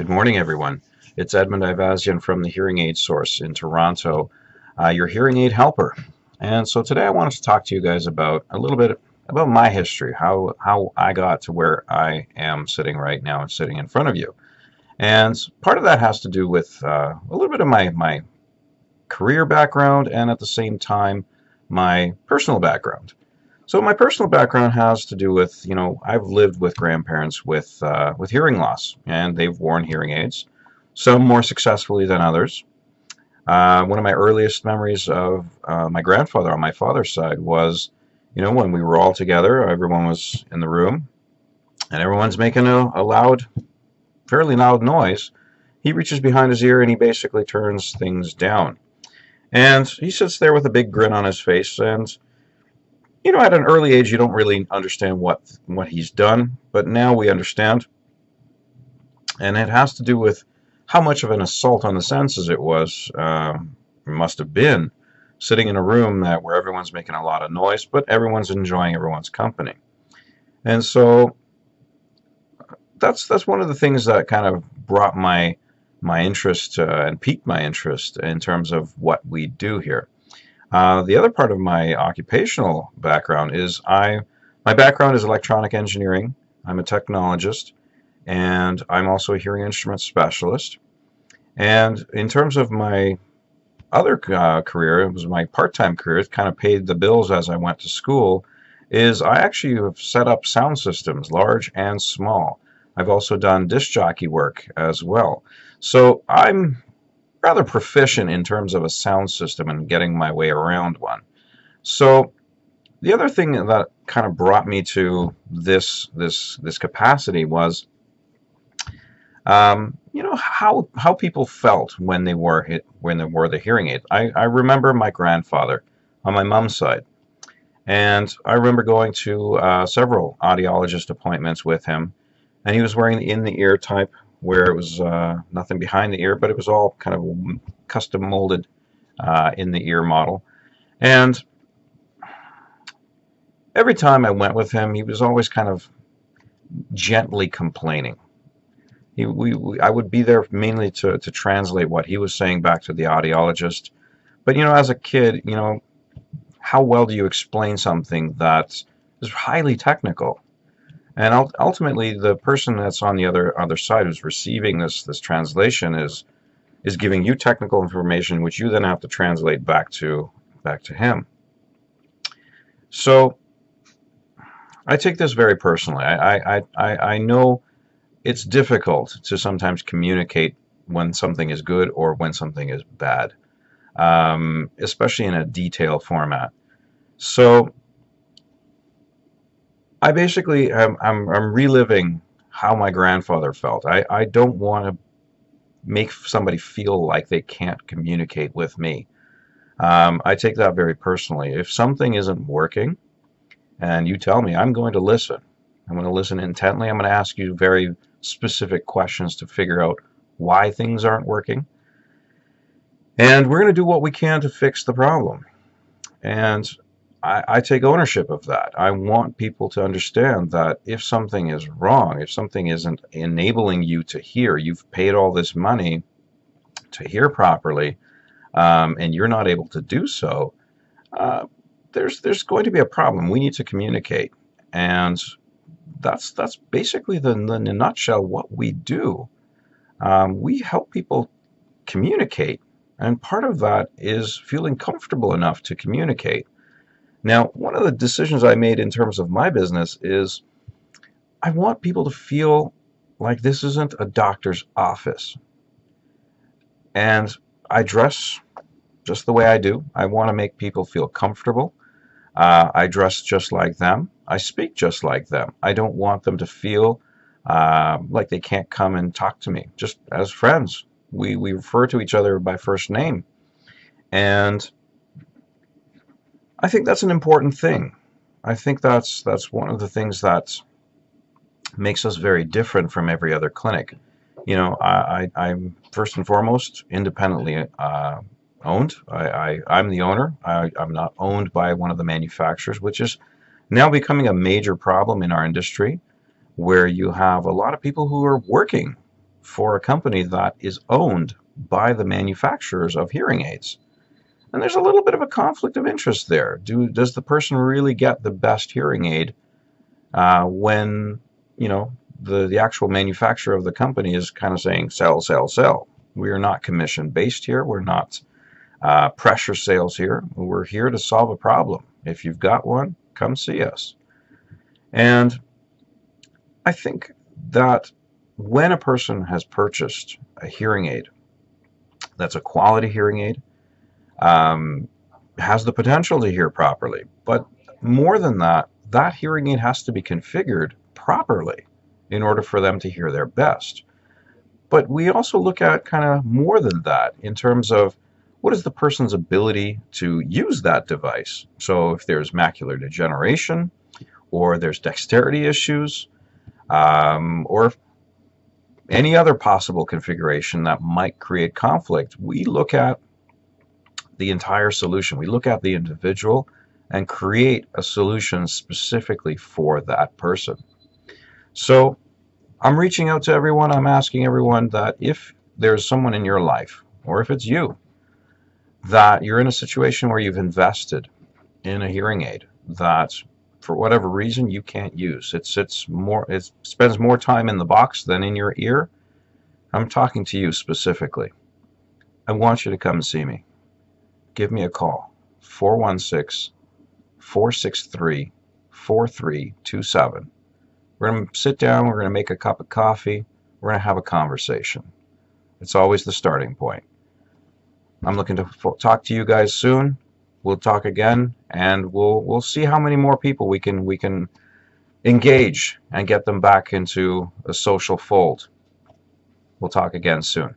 Good morning, everyone. It's Edmund Ivazian from the Hearing Aid Source in Toronto, your hearing aid helper. And so today I wanted to talk to you guys about a little bit about my history, how I got to where I am sitting right now and sitting in front of you. And part of that has to do with a little bit of my career background and at the same time my personal background. So my personal background has to do with, I've lived with grandparents with hearing loss, and they've worn hearing aids, some more successfully than others. One of my earliest memories of my grandfather on my father's side was, when we were all together, everyone was in the room, and everyone's making a loud, fairly loud noise. He reaches behind his ear and he basically turns things down. And he sits there with a big grin on his face, and at an early age, you don't really understand what he's done, but now we understand, and it has to do with how much of an assault on the senses it must have been, sitting in a room where everyone's making a lot of noise, but everyone's enjoying everyone's company. And so that's one of the things that kind of brought my interest and piqued my interest in terms of what we do here. The other part of my occupational background is my background is electronic engineering. I'm a technologist, and I'm also a hearing instrument specialist. And in terms of my other career, it was my part-time career, it kind of paid the bills as I went to school, is I actually have set up sound systems, large and small. I've also done disc jockey work as well. So I'm rather proficient in terms of a sound system and getting my way around one. So the other thing that kind of brought me to this capacity was, how people felt when they wore the hearing aid. I remember my grandfather on my mom's side, and I remember going to several audiologist appointments with him, and he was wearing the in-the-ear type, where it was nothing behind the ear, but it was all kind of custom molded in the ear model. And every time I went with him, he was always kind of gently complaining. I would be there mainly to translate what he was saying back to the audiologist. But as a kid, how well do you explain something that is highly technical? And ultimately, the person that's on the other side who's receiving this translation is giving you technical information, which you then have to translate back to him. So I take this very personally. I know it's difficult to sometimes communicate when something is good or when something is bad, especially in a detail format. So I basically I'm reliving how my grandfather felt. I don't want to make somebody feel like they can't communicate with me. I take that very personally. If something isn't working and you tell me, I'm going to listen. I'm going to listen intently. I'm going to ask you very specific questions to figure out why things aren't working. And we're going to do what we can to fix the problem. And I take ownership of that. I want people to understand that if something is wrong, if something isn't enabling you to hear, you've paid all this money to hear properly, and you're not able to do so, there's going to be a problem. We need to communicate, and that's basically in a nutshell what we do. We help people communicate, and part of that is feeling comfortable enough to communicate. Now, one of the decisions I made in terms of my business is I want people to feel like this isn't a doctor's office. And I dress just the way I do. I want to make people feel comfortable. I dress just like them. I speak just like them. I don't want them to feel like they can't come and talk to me. Just as friends, we refer to each other by first name. And I think that's an important thing. I think that's one of the things that makes us very different from every other clinic. I'm first and foremost independently owned. I'm the owner. I'm not owned by one of the manufacturers, which is now becoming a major problem in our industry, where you have a lot of people who are working for a company that is owned by the manufacturers of hearing aids. And there's a little bit of a conflict of interest there. Does the person really get the best hearing aid when, you know, the actual manufacturer of the company is kind of saying sell, sell, sell? We are not commission based here. We're not pressure sales here. We're here to solve a problem. If you've got one, come see us. And I think that when a person has purchased a hearing aid that's a quality hearing aid, um, has the potential to hear properly, but more than that, that hearing aid has to be configured properly in order for them to hear their best. But we also look at kind of more than that in terms of what is the person's ability to use that device. So if there's macular degeneration, or there's dexterity issues, or any other possible configuration that might create conflict, we look at the entire solution. We look at the individual and create a solution specifically for that person. So I'm reaching out to everyone. I'm asking everyone that if there's someone in your life, or if it's you, that you're in a situation where you've invested in a hearing aid that for whatever reason you can't use. It spends more time in the box than in your ear. I'm talking to you specifically. I want you to come and see me. Give me a call, 416-463-4327. We're going to sit down, we're going to make a cup of coffee, we're going to have a conversation. It's always the starting point. I'm looking to talk to you guys soon. We'll talk again, and we'll see how many more people we can engage and get them back into a social fold. We'll talk again soon.